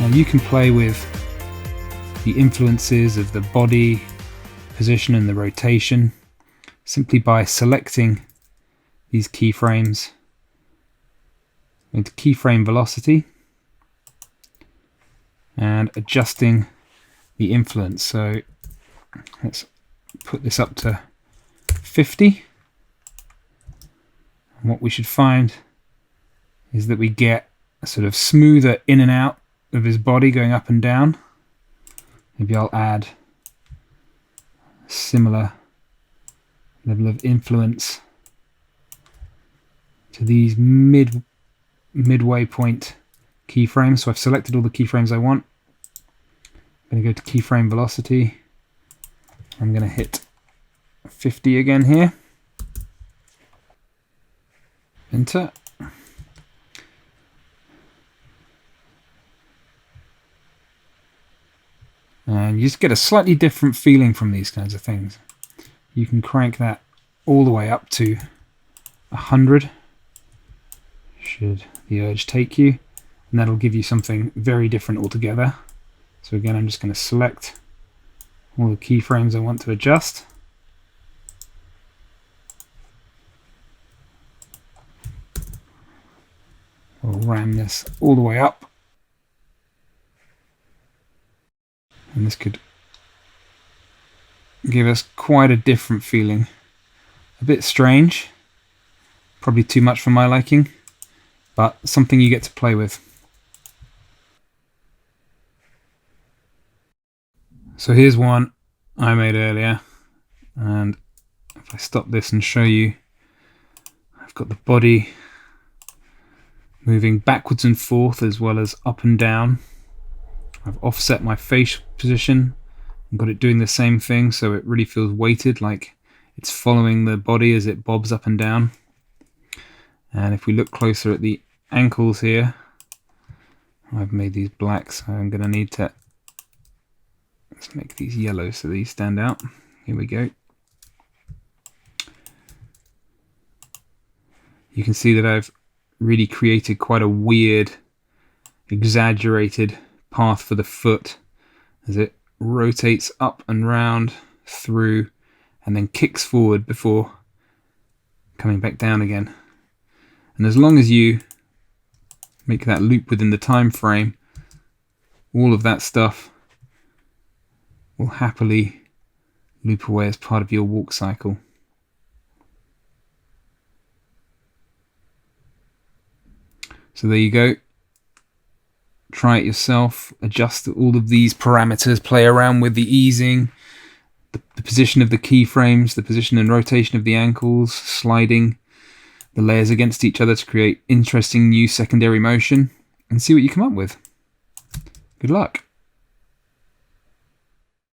Now you can play with the influences of the body position and the rotation simply by selecting these keyframes with keyframe velocity and adjusting the influence. So let's put this up to 50. And what we should find is that we get a sort of smoother in and out of his body going up and down. Maybe I'll add a similar level of influence to these midway point keyframes. So I've selected all the keyframes I want. I'm going to go to keyframe velocity. I'm going to hit 50 again here. Enter. And you just get a slightly different feeling from these kinds of things. You can crank that all the way up to 100, should the urge take you, and that'll give you something very different altogether. So again, I'm just going to select all the keyframes I want to adjust. We'll ram this all the way up. And this could give us quite a different feeling. A bit strange, probably too much for my liking, but something you get to play with. So here's one I made earlier, and if I stop this and show you, I've got the body moving backwards and forth as well as up and down. I've offset my face position and got it doing the same thing, so it really feels weighted, like it's following the body as it bobs up and down. And if we look closer at the ankles here, I've made these black, so I'm going to need to, let's make these yellow so these stand out. Here we go. You can see that I've really created quite a weird, exaggerated path for the foot as it rotates up and round through and then kicks forward before coming back down again. And as long as you make that loop within the time frame, all of that stuff will happily loop away as part of your walk cycle. So there you go. Try it yourself, adjust all of these parameters, play around with the easing, the position of the keyframes, the position and rotation of the ankles, sliding the layers against each other to create interesting new secondary motion, and see what you come up with. Good luck.